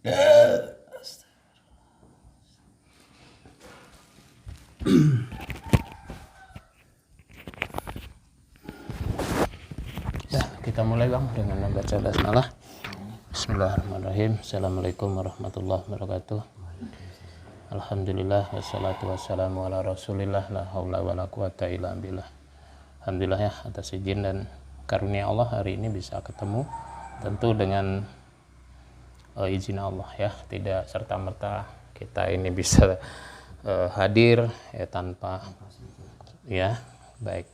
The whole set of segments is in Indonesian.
Ya, kita mulai Bang dengan membaca basmalah. Bismillahirrahmanirrahim. Assalamualaikum warahmatullahi wabarakatuh. Alhamdulillah wassalatu wassalamu ala rasulillah la haula wala quwata illa billah. Alhamdulillah ya, atas izin dan karunia Allah hari ini bisa ketemu, tentu dengan izin Allah ya, tidak serta-merta kita ini bisa hadir ya tanpa ya. Baik,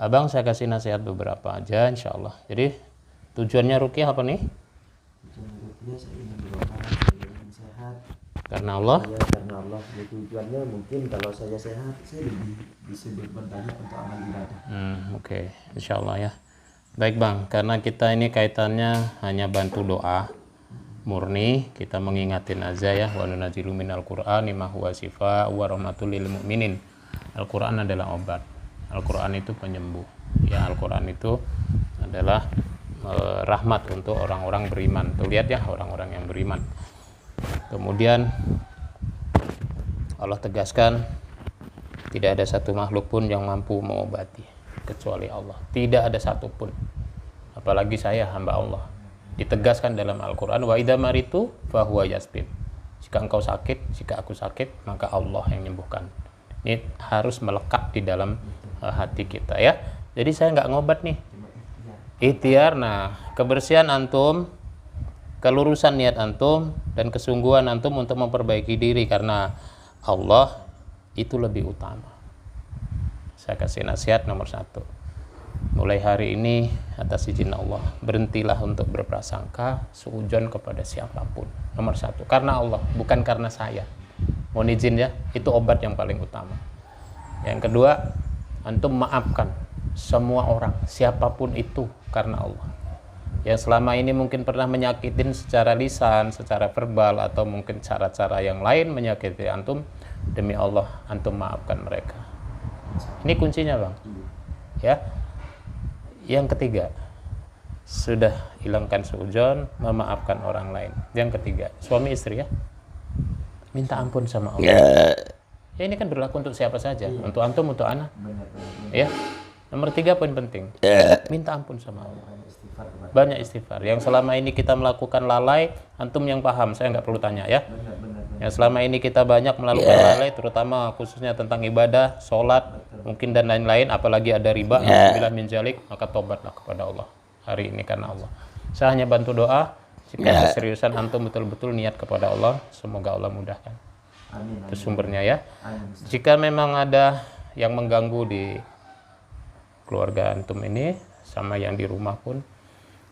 Abang saya kasih nasihat beberapa aja insya Allah. Jadi tujuannya ruqyah apa nih? Tujuan ruqyah saya ingin berobat, saya ingin sehat. Karena Allah. Ya, karena Allah. Ya, tujuannya mungkin kalau saya sehat, saya lebih bisa berbanyak untuk amal ibadah. Oke. Insya Allah ya. Baik Bang, karena kita ini kaitannya hanya bantu doa murni, kita mengingatin aja ya, wa nunazilu minal qur'ani ma huwa shifaa wa rahmatul lil mu'minin. Al-Qur'an adalah obat. Al-Quran itu penyembuh ya, Al-Quran itu adalah rahmat untuk orang-orang beriman. Tuh lihat ya, orang-orang yang beriman. Kemudian Allah tegaskan tidak ada satu makhluk pun yang mampu mengobati kecuali Allah, tidak ada satupun, apalagi saya hamba Allah. Ditegaskan dalam Al-Quran, wa idza maritu fahuwa yasbin. Jika engkau sakit, jika aku sakit, maka Allah yang menyembuhkan. Ini harus melekat di dalam hati kita ya. Jadi saya nggak ngobat nih, ikhtiar. Nah, kebersihan antum, kelurusan niat antum, dan kesungguhan antum untuk memperbaiki diri karena Allah itu lebih utama. Saya kasih nasihat nomor 1, mulai hari ini atas izin Allah, berhentilah untuk berprasangka suudzon kepada siapapun. Nomor 1, karena Allah, bukan karena saya. Mohon izin ya, itu obat yang paling utama. Yang kedua, antum maafkan semua orang, siapapun itu, karena Allah. Yang selama ini mungkin pernah menyakitin secara lisan, secara verbal, atau mungkin cara-cara yang lain menyakiti antum, demi Allah antum maafkan mereka. Ini kuncinya Bang ya. Yang ketiga, sudah hilangkan suudzon, memaafkan orang lain. Yang ketiga, suami istri ya, minta ampun sama Allah. Ya ini kan berlaku untuk siapa saja, untuk antum, untuk anak. Ya. Nomor 3 poin penting, minta ampun sama Allah. Banyak istighfar. Yang selama ini kita melakukan lalai, antum yang paham, saya nggak perlu tanya ya. Yang selama ini kita banyak melakukan lalai, terutama khususnya tentang ibadah, sholat, mungkin dan lain-lain, apalagi ada riba, bila minjalik, maka tobatlah kepada Allah hari ini karena Allah. Saya hanya bantu doa. Jika keseriusan antum betul-betul niat kepada Allah, semoga Allah mudahkan. Amin, Itu sumbernya ya. amin. Jika memang ada yang mengganggu di keluarga antum ini, sama yang di rumah pun,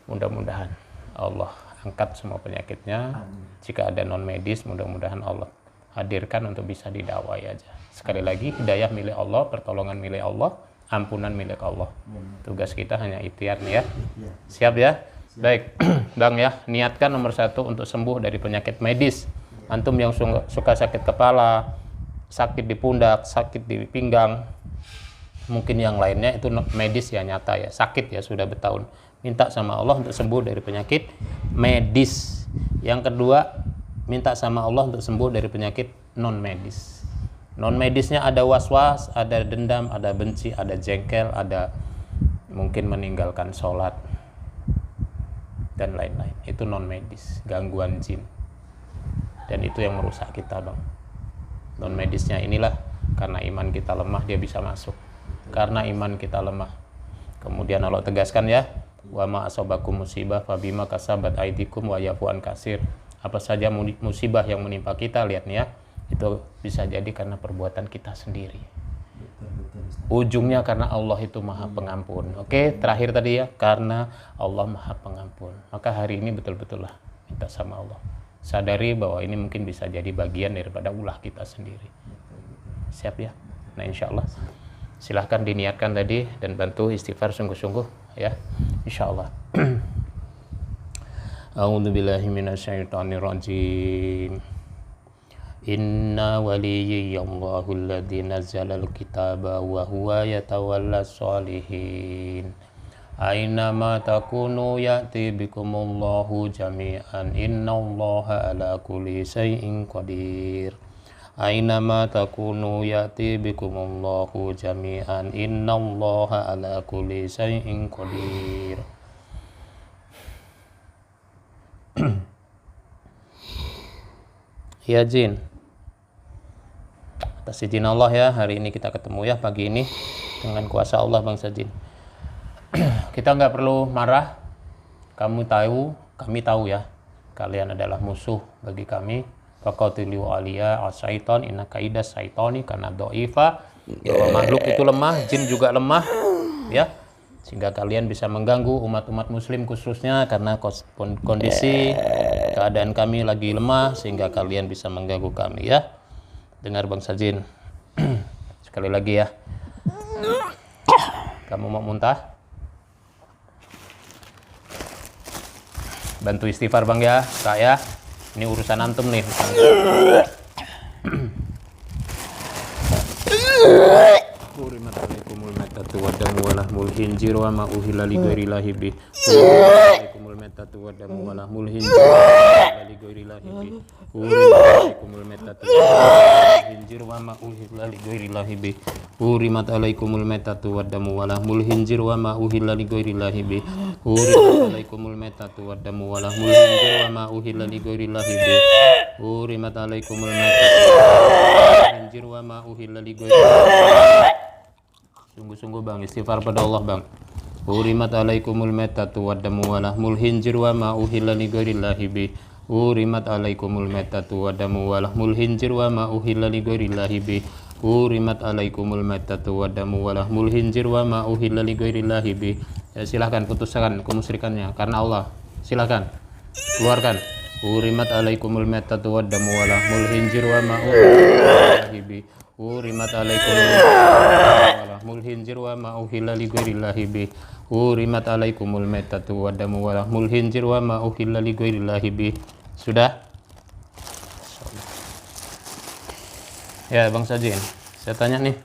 mudah-mudahan Allah angkat semua penyakitnya. Amin. Jika ada non medis, mudah-mudahan Allah hadirkan untuk bisa didakwai aja. Sekali lagi, hidayah milik Allah, pertolongan milik Allah, ampunan milik Allah. Tugas kita hanya ikhtiar nih ya. Siap ya? Baik, Bang ya, niatkan nomor 1 untuk sembuh dari penyakit medis. Antum yang suka sakit kepala, sakit di pundak, sakit di pinggang, mungkin yang lainnya itu medis ya, nyata ya, sakit ya sudah bertahun. Minta sama Allah untuk sembuh dari penyakit medis. Yang kedua, minta sama Allah untuk sembuh dari penyakit non medis. Non medisnya ada was-was, ada dendam, ada benci, ada jengkel, ada mungkin meninggalkan sholat dan lain-lain. Itu non medis, gangguan jin. Dan itu yang merusak kita Bang. Non medisnya inilah, karena iman kita lemah dia bisa masuk. Karena iman kita lemah. Kemudian Allah tegaskan ya, wa ma asabakum musibah fabima kasabat aidikum wa yafu an katsir. Apa saja musibah yang menimpa kita, lihat nih ya, itu bisa jadi karena perbuatan kita sendiri. Ujungnya karena Allah itu Maha Pengampun. Oke, terakhir tadi ya, karena Allah Maha Pengampun. Maka hari ini betul-betul lah minta sama Allah. Sadari bahwa ini mungkin bisa jadi bagian daripada ulah kita sendiri. Siap ya? Nah insya Allah silahkan diniatkan tadi dan bantu istighfar sungguh-sungguh ya, insya Allah. A'udzubillahi minasyaitonirrajim. Inna waliyallahu alladzi nazzalal kitaba wa huwa yatawallas sholihin. Ainama takunu ya'ti bikumullahu jami'an innallaha ala kulli syai'in qadir. Ainama takunu ya'ti bikumullahu jami'an innallaha ala kulli syai'in qadir. Ya Jin, atas izin Allah ya, hari ini kita ketemu ya pagi ini dengan kuasa Allah Bangsa Jin. Kita nggak perlu marah. Kamu tahu, kami tahu ya, kalian adalah musuh bagi kami. Faqatilu aliya asyaiton inna kaida syaitoni kana dha'ifa. Bahwa makhluk itu lemah, jin juga lemah ya, sehingga kalian bisa mengganggu umat-umat muslim khususnya karena kondisi keadaan kami lagi lemah sehingga kalian bisa mengganggu kami ya. Dengar Bangsa Jin. Sekali lagi ya. Kamu mau muntah? Bantu istighfar Bang ya, Kak ya. Ini urusan antum nih. Hurimat alaikumul maitatu waddamu wa lahmul khinzir wa ma uhilla li ghairillahi bih. Alaikumul maitatu waddamu wa lahmul khinzir wa ma uhilla li ghairillahi bih. Hurimat alaikumul maitatu khinzir wa ma uhilla li ghairillahi bih. Hurimat alaikumul maitatu waddamu wa lahmul khinzir wa ma uhilla li ghairillahi bih. Hurimat alaikumul maitatu waddamu wa lahmul khinzir wa ma uhilla li ghairillahi bih. Hurimat alaikumul maitatu khinzir wa ma uhilla li ghairillahi. Sungguh-sungguh Bang, istighfar pada Allah Bang. Hurimat alaikumul maitatu waddamu wa lahmul khinzir wa ma uhilla li ghairillahi bih. Hurimat alaikumul maitatu waddamu wa lahmul khinzir wa ma uhilla li ghairillahi bih. Hurimat alaikumul maitatu waddamu wa lahmul khinzir wa ma uhilla li ghairillahi bih. Ya silahkan putuskan kemusyrikannya karena Allah. Silahkan keluarkan. Hurimat alaikumul maitatu waddamu wa lahmul khinzir wa ma uhilla li ghairillahi bih. Hurimat alaikumul maitatu khinzir wa ma uhilla li ghairillahi bih. Hurimat alaikumul maitatu waddamu wa lahmul khinzir wa ma uhilla li ghairillahi bih. Sudah? Ya Bang Sajin, saya tanya nih,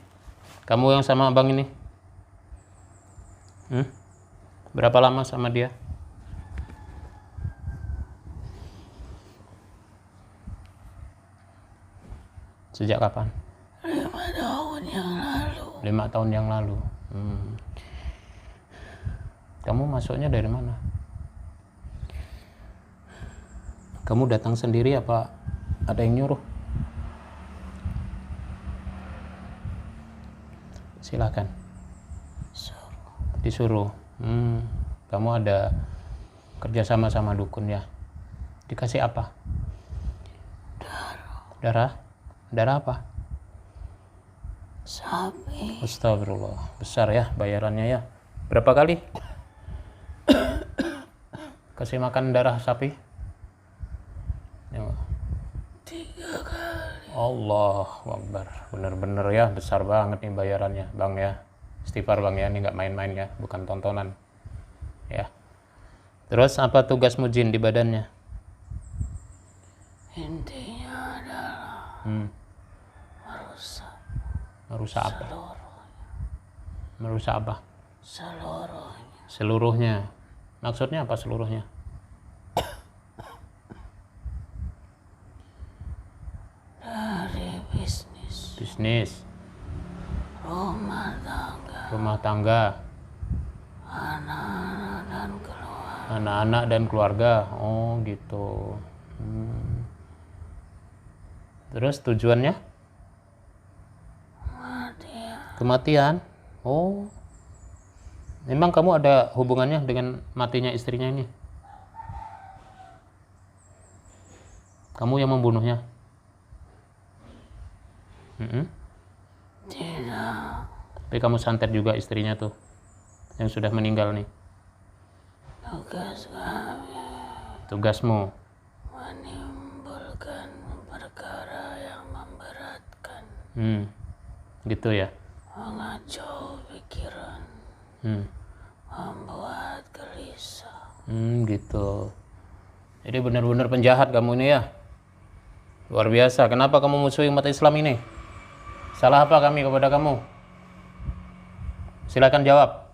kamu yang sama Abang ini berapa lama sama dia? Sejak kapan? 5 tahun yang lalu. 5 tahun yang lalu. Kamu masuknya dari mana? Kamu datang sendiri apa ada yang nyuruh? Silakan. Disuruh. Kamu ada kerjasama sama dukun ya? Dikasih apa? Darah? Darah apa? Sapi. Astagfirullah. Besar ya bayarannya ya. Berapa kali? Kasih makan darah sapi? 3 kali. Allah Akbar. Bener-bener ya besar banget nih bayarannya Bang ya. Istighfar Bang ya, ini nggak main-main ya, bukan tontonan ya. Terus apa tugasmu jin di badannya? Intinya adalah merusak Merusak apa? seluruhnya. Merusak apa? Seluruhnya. Seluruhnya. Maksudnya apa seluruhnya? Dari bisnis, Bisnis, rumah tangga, rumah tangga, anak-anak dan keluarga. anak-anak dan keluarga. Oh gitu. Terus tujuannya? Kematian. Oh. Memang kamu ada hubungannya dengan matinya istrinya ini? Kamu yang membunuhnya? Tidak. Tapi kamu santet juga istrinya tuh yang sudah meninggal nih. Tugas kami Tugasmu. menimbulkan perkara yang memberatkan, Gitu ya. mengacau pikiran, membuat gelisah. Gitu. Jadi benar-benar penjahat kamu ini ya. Luar biasa. Kenapa kamu musuhi umat Islam ini? Salah apa kami kepada kamu? Silakan jawab.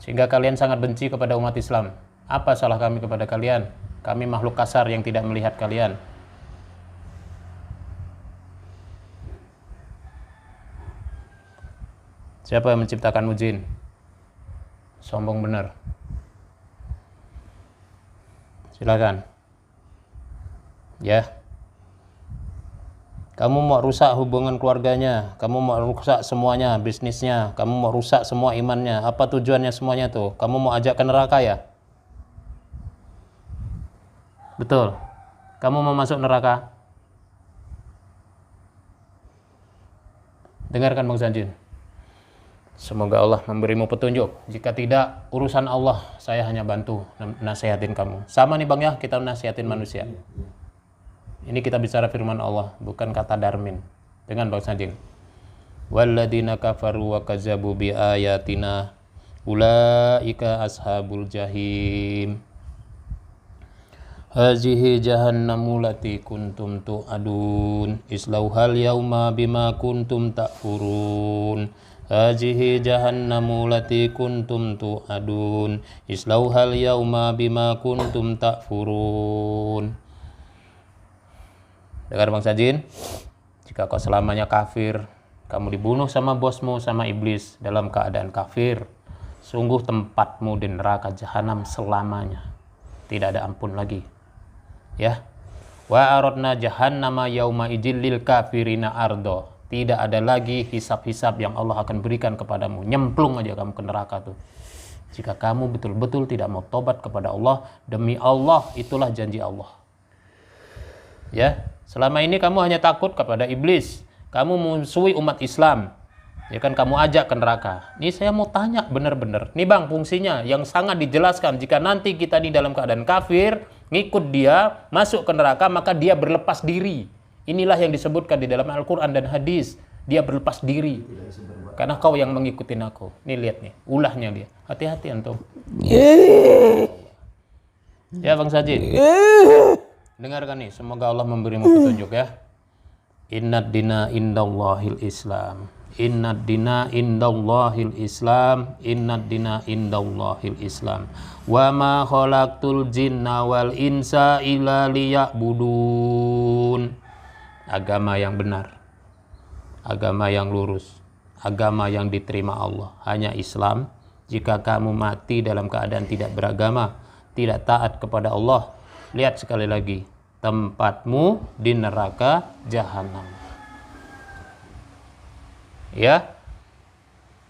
Sehingga kalian sangat benci kepada umat Islam. Apa salah kami kepada kalian? Kami makhluk kasar yang tidak melihat kalian. Siapa yang menciptakanmu jin? Sombong benar. Silakan. Ya. Kamu mau rusak hubungan keluarganya, kamu mau rusak semuanya, bisnisnya, kamu mau rusak semua imannya. Apa tujuannya semuanya tuh? Kamu mau ajak ke neraka ya? Betul. Kamu mau masuk neraka? Dengarkan Bang Sanjin. Semoga Allah memberimu petunjuk. Jika tidak, urusan Allah, saya hanya bantu nasihatin kamu. Sama nih Bang ya, kita nasihatin manusia. Ini kita bicara firman Allah, bukan kata Darmin. Dengan Bang Sanjin. Walladzina kafaru wa kazzabu bi ayatina ulaika ashabul jahim. Hazihi jahannamu lati kuntum tu'adun islauhal yauma bima kuntum takfurun. Hazihi jahannamu lati kuntum tu'adun islauhal yauma bima kuntum takfurun. Dengar Bang Sanjin, jika kau selamanya kafir, kamu dibunuh sama bosmu, sama iblis dalam keadaan kafir, sungguh tempatmu di neraka jahanam selamanya. Tidak ada ampun lagi. Ya. Wa aradna jahannama yauma idzil lil kafirina ardo. Tidak ada lagi hisab-hisab yang Allah akan berikan kepadamu. Nyemplung aja kamu ke neraka tuh. Jika kamu betul-betul tidak mau tobat kepada Allah, demi Allah, itulah janji Allah. Ya, selama ini kamu hanya takut kepada iblis. Kamu musuhi umat Islam. Ya kan, kamu ajak ke neraka. Ini saya mau tanya benar-benar. Nih Bang, fungsinya yang sangat dijelaskan. Jika nanti kita di dalam keadaan kafir, ngikut dia, masuk ke neraka, maka dia berlepas diri. Inilah yang disebutkan di dalam Al-Quran dan hadis. Dia berlepas diri. Karena kau yang mengikutin aku. Nih lihat nih, ulahnya dia. Hati-hati antum. Ya Bang Sajid. Dengarkan nih, semoga Allah memberimu petunjuk ya. Innad dina indallahil Islam. Innad dina indallahil Islam. Innad dina indallahil Islam. Wa ma khalaqtul jinna wal insa illa liya'budun. Agama yang benar, agama yang lurus, agama yang diterima Allah hanya Islam. Jika kamu mati dalam keadaan tidak beragama, tidak taat kepada Allah, lihat sekali lagi, tempatmu di neraka jahanam. Ya.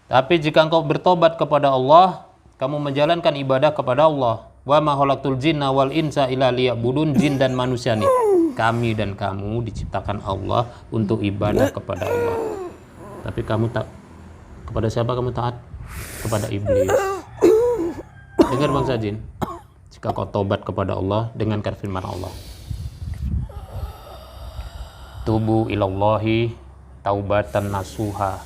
Tapi jika engkau bertobat kepada Allah, kamu menjalankan ibadah kepada Allah. Wa ma khalaqtul jinna wal insa illa liya'budun. Jin dan manusia nih, kami dan kamu diciptakan Allah untuk ibadah kepada Allah. Tapi kamu tak kepada siapa kamu taat? Kepada iblis. Dengar Bang Sajin, jika kau tobat kepada Allah, dengarkan firman Allah. Tubu ilallahi taubatan nasuha.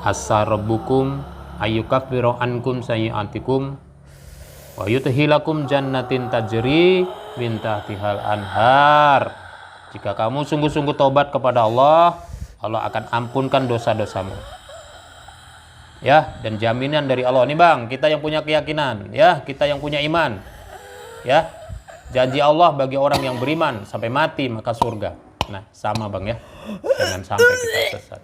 Asa rabbukum ayyukaffiru ankum sayyi'atikum wa yudkhilakum jannatin tajri min tahtihal anhar. Jika kamu sungguh-sungguh tobat kepada Allah, Allah akan ampunkan dosa-dosamu. Ya, dan jaminan dari Allah. Nih Bang, kita yang punya keyakinan, ya, kita yang punya iman. Ya. Janji Allah bagi orang yang beriman sampai mati maka surga. Nah, sama Bang ya. Jangan sampai kita sesat.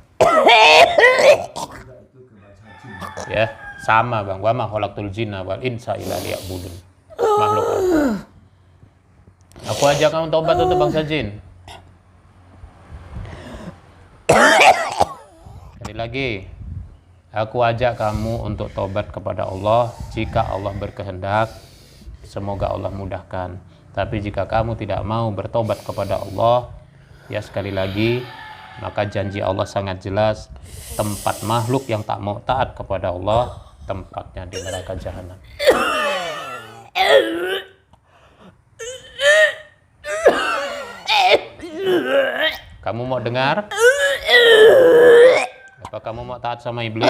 Ya, sama Bang. Wa ma khalaqtul jinna wal insa illa liya'budun. Makhluk Allah. Aku ajak kamu tobat untuk Bang Sajin. Sekali lagi, aku ajak kamu untuk tobat kepada Allah. Jika Allah berkehendak, semoga Allah mudahkan. Tapi jika kamu tidak mau bertobat kepada Allah, ya sekali lagi, maka janji Allah sangat jelas. Tempat makhluk yang tak mau taat kepada Allah, tempatnya di neraka jahanam. Kamu mau dengar? Apa kamu mau taat sama iblis?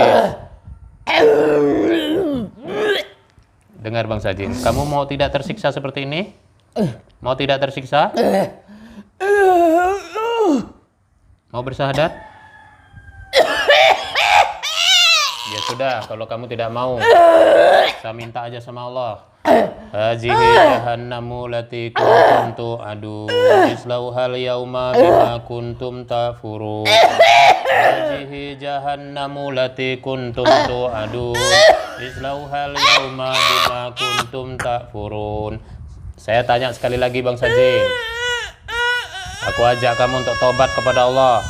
Dengar Bang Sajin, kamu mau tidak tersiksa seperti ini? Mau tidak tersiksa? Mau bersahadat? Ya sudah, kalau kamu tidak mau, saya minta aja sama Allah. Hazihi jahannamu lati kuntum tu'adun islauhal yauma bima kuntum takfurun. Hazihi jahannamu lati kuntum tu'adun islauhal yauma bima kuntum takfurun. Saya tanya sekali lagi Bang Sajin. Aku ajak kamu untuk tobat kepada Allah.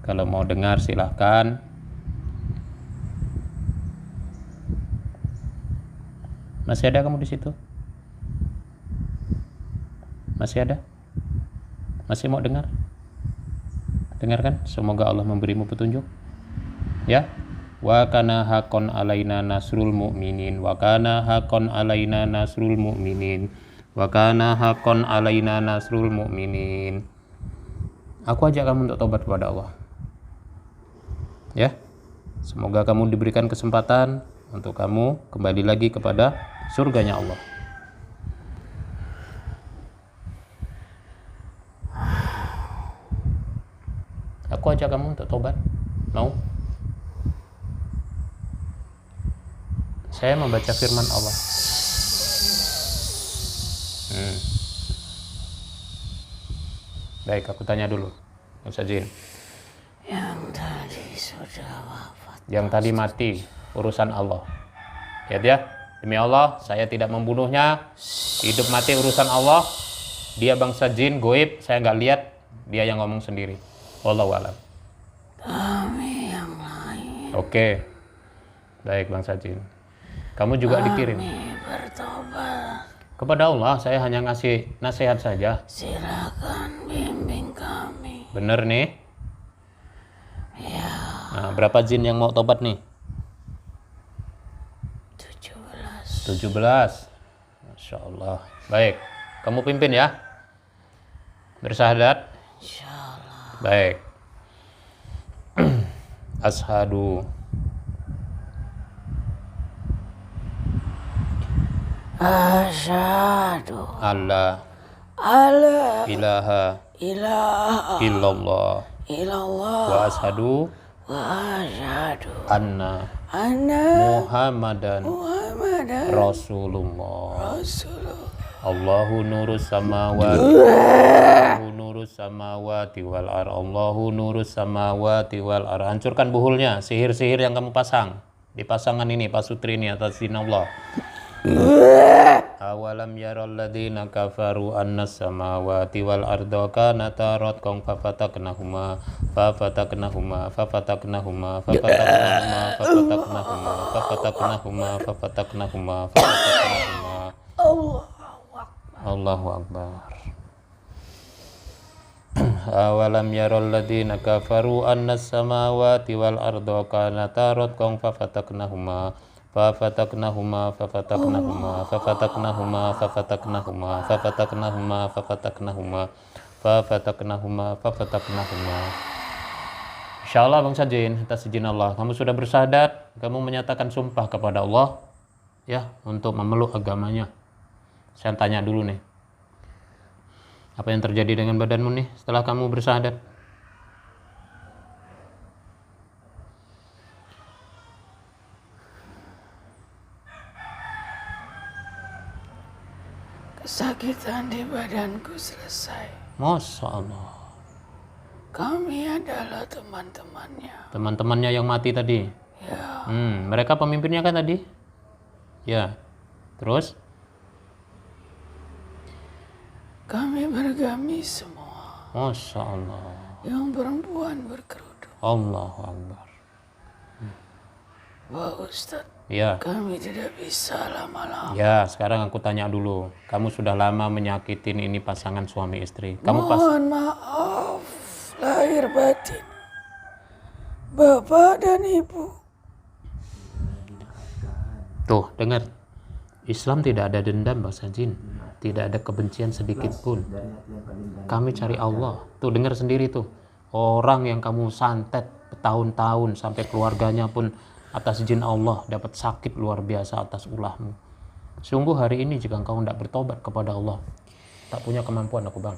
Kalau mau dengar silahkan. Masih ada kamu di situ? Masih ada? Masih mau dengar? Dengarkan. Semoga Allah memberimu petunjuk. Ya. Wa kana haqqan alaina nasrul mu'minin. Wa kana haqqan alaina nasrul mu'minin. Wa kana haqqan alaina nasrul mu'minin. Aku ajak kamu untuk tobat kepada Allah. Ya. Semoga kamu diberikan kesempatan untuk kamu kembali lagi kepada surganya Allah. Aku ajak kamu untuk tobat. Mau? Saya membaca firman Allah. Baik, aku tanya dulu, Bang Sajin. Yang tadi sudah wafat. Yang tadi mati, urusan Allah. Lihat ya, demi Allah, saya tidak membunuhnya. Hidup mati urusan Allah. Dia bangsa jin, goib, saya nggak lihat. Dia yang ngomong sendiri. Wallahu a'lam. Kami yang lain. Oke, baik Bang Sajin. Kamu juga dikirim. Kami bertobat. Kepada Allah, saya hanya ngasih nasihat saja. Silakan bimbing kami. Bener nih? Ya, Nah, berapa jin yang mau tobat nih? 17. 17. Masya Allah. Baik, kamu pimpin ya. Bersyahadat. Insyaallah. Baik. Ashadu Asyhadu alla alla ilaha ilaha illallah illallah wa ashadu wa asyhadu anna anna Muhammadan Muhammadan Rasulullah. Rasulullah. Allahu nurus samawati Allahu nurus samawati wal ar Allahu nurus samawati wal ar. Hancurkan buhulnya, sihir-sihir yang kamu pasang di pasangan ini, pasutri ini atas izin Allah. Awalam yaral ladzina kafaru annas samawati wal arda kanata ratqan fafataknahuma fafataknahuma fafataknahuma fafataknahuma fafataknahuma fafataknahuma fafataknahuma fafataknahuma. Allahu akbar. Awalam yaral ladzina kafaru annas samawati wal arda kanata ratqan fafataknahuma fafataknahuma fafataknahuma fafataknahuma fafataknahuma fafataknahuma fafataknahuma fafataknahuma fafataknahuma. Insyaallah Bang Sajin, atas izin Allah kamu sudah bersyahadat, kamu menyatakan sumpah kepada Allah ya untuk memeluk agamanya. Saya tanya dulu nih, apa yang terjadi dengan badanmu nih setelah kamu bersyahadat? Kesakitan di badanku selesai. Masya Allah. Kami adalah teman-temannya. Teman-temannya yang mati tadi. Ya, Mereka pemimpinnya kan tadi? Ya. Terus? kami bergamis semua. Masya Allah. Yang perempuan berkerudung. Allahu Akbar. Wah Ustadz, Ya. kami tidak bisa lama-lama. Ya, sekarang aku tanya dulu. Kamu sudah lama menyakitin ini pasangan suami istri. Kamu pas Mohon maaf lahir batin, Bapak dan Ibu. Tuh, dengar. Islam tidak ada dendam, Bang Sajin. Tidak ada kebencian sedikit pun. Kami cari Allah. Tuh, dengar sendiri tuh. Orang yang kamu santet bertahun-tahun sampai keluarganya pun atas izin Allah dapat sakit luar biasa atas ulahmu. Sungguh hari ini jika engkau tidak bertobat kepada Allah, tak punya kemampuan aku Bang.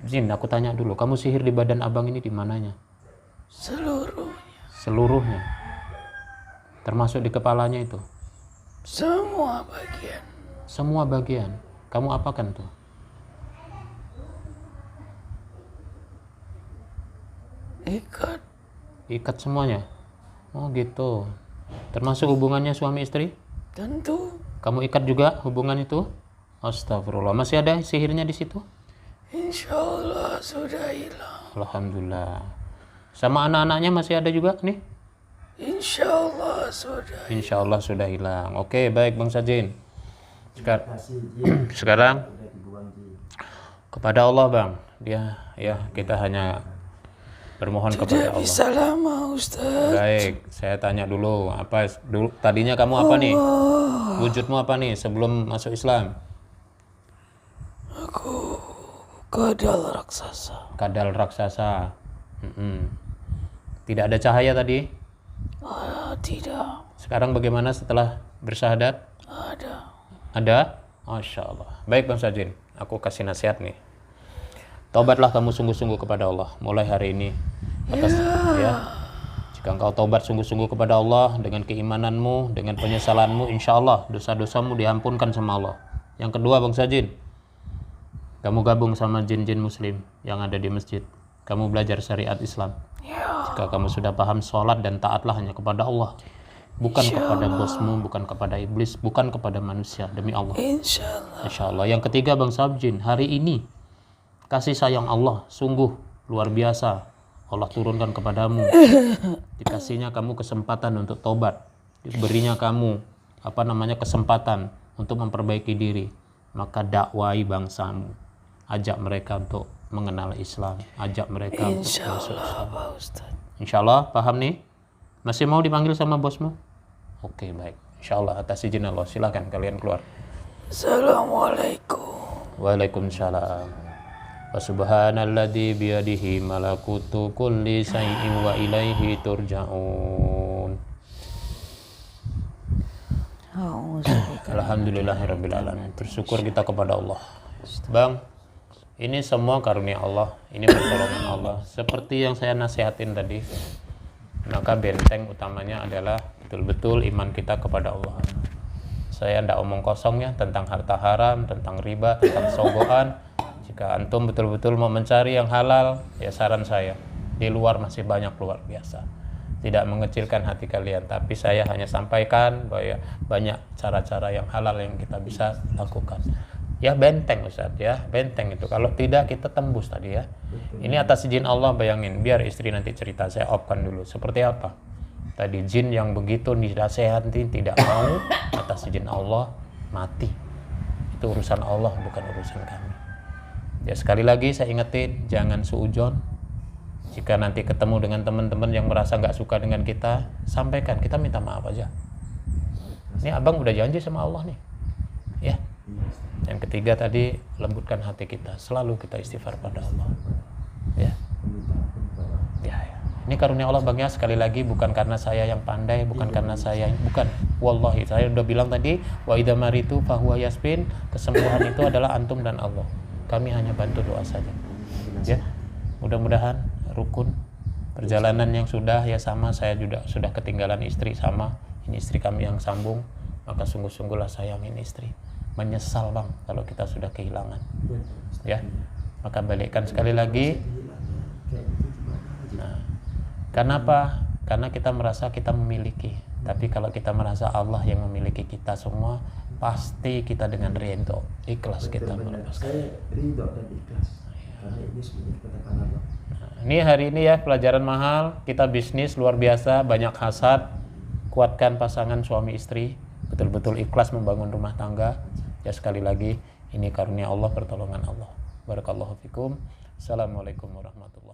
Jin, aku tanya dulu, kamu sihir di badan abang ini di mananya? Seluruhnya. Seluruhnya. Termasuk di kepalanya itu. Semua bagian. Semua bagian. Kamu apakan tuh? Ikat. Ikat semuanya. Oh gitu. Termasuk hubungannya suami istri? Tentu. Kamu ikat juga hubungan itu? Astagfirullah. Masih ada sihirnya di situ? Insya Allah sudah hilang. Alhamdulillah. Sama anak-anaknya masih ada juga nih? Insya Allah sudah. Insya Allah sudah hilang. Oke, baik Bang Sajin. Kasih Jin. Sekarang Udah dibuang Jin. kepada Allah Bang. Dia ya kita hanya bermohon kepada Tidak Allah. bisa lama Ustaz. Baik, saya tanya dulu apa dulu tadinya kamu apa nih? Wujudmu apa nih sebelum masuk Islam? Aku kadal raksasa. Kadal raksasa. Tidak ada cahaya tadi. Tidak Sekarang bagaimana setelah bersyahadat? ada. Ada? Masya Allah. Baik Bang Sajin, aku kasih nasihat nih. Tobatlah kamu sungguh-sungguh kepada Allah mulai hari ini. Ya. Jika engkau tobat sungguh-sungguh kepada Allah dengan keimananmu, dengan penyesalanmu, insya Allah dosa-dosamu diampunkan sama Allah. Yang kedua Bang Sajin, kamu gabung sama jin-jin muslim yang ada di masjid. Kamu belajar syariat Islam. Jika kamu sudah paham sholat dan taatlah hanya kepada Allah, bukan kepada bosmu, bukan kepada iblis, bukan kepada manusia, demi Allah. Insya Allah. Insya Allah. Yang ketiga Bang Sabjin, hari ini kasih sayang Allah sungguh luar biasa Allah turunkan kepadamu. Dikasihnya kamu kesempatan untuk tobat, diberinya kamu kesempatan untuk memperbaiki diri. Maka dakwai bangsamu, ajak mereka untuk mengenal Islam, ajak mereka untuk masuk Islam. Pak Ustaz. Insya Allah paham nih? Masih mau dipanggil sama bosmu? Oke, baik. Insya Allah atas izin Allah silakan kalian keluar. Assalamualaikum. Waalaikumsalam. Wa subhanalladzi biyadihi malakutu kulli syai'in wa ilaihi turja'un. Alhamdulillahirabbil alamin. Bersyukur kita kepada Allah. Bang, ini semua karunia Allah, ini pertolongan Allah. Seperti yang saya nasihatin tadi, maka benteng utamanya adalah betul-betul iman kita kepada Allah. Saya tidak omong kosong ya tentang harta haram, tentang riba, tentang sogoan. Jika antum betul-betul mau mencari yang halal, ya saran saya, di luar masih banyak luar biasa. Tidak mengecilkan hati kalian, tapi saya hanya sampaikan bahwa banyak cara-cara yang halal yang kita bisa lakukan. Ya benteng Ustaz ya, benteng itu. Kalau tidak kita tembus tadi ya. Ini atas izin Allah, bayangin, biar istri nanti cerita, saya opkan dulu. Seperti apa? Tadi jin yang begitu dinasehati tidak mau, atas izin Allah mati. Itu urusan Allah, bukan urusan kami. Ya sekali lagi saya ingetin, jangan suudzon. Jika nanti ketemu dengan teman-teman yang merasa nggak suka dengan kita, sampaikan, kita minta maaf aja. Ini abang udah janji sama Allah nih. Ya. Yang ketiga tadi, lembutkan hati kita, selalu kita istighfar pada Allah. Ya. Ya. Ini karunia Allah Bang ya, sekali lagi bukan karena saya yang pandai, bukan karena saya, bukan. Wallahi, saya udah bilang tadi, wa idza maritu fahuwa yasbin, kesembuhan itu adalah antum dan Allah. Kami hanya bantu doa saja. Ya. Mudah-mudahan rukun perjalanan yang sudah ya sama, saya juga sudah ketinggalan istri sama, ini istri kami yang sambung, maka sungguh-sungguhlah sayangin istri. Menyesal Bang kalau kita sudah kehilangan. Ya. Maka balikkan sekali lagi. Nah, kenapa? Karena kita merasa kita memiliki. Tapi kalau kita merasa Allah yang memiliki kita semua, pasti kita dengan ridho, ikhlas kita melepaskan. Saya ridho dan ikhlas. Karena ini sebenarnya katakan Allah. Ini hari ini ya pelajaran mahal, kita bisnis luar biasa, banyak hasad, kuatkan pasangan suami istri, betul-betul ikhlas membangun rumah tangga. Ya sekali lagi, ini karunia Allah, pertolongan Allah. Barakallahu fikum. Assalamualaikum warahmatullahi wabarakatuh.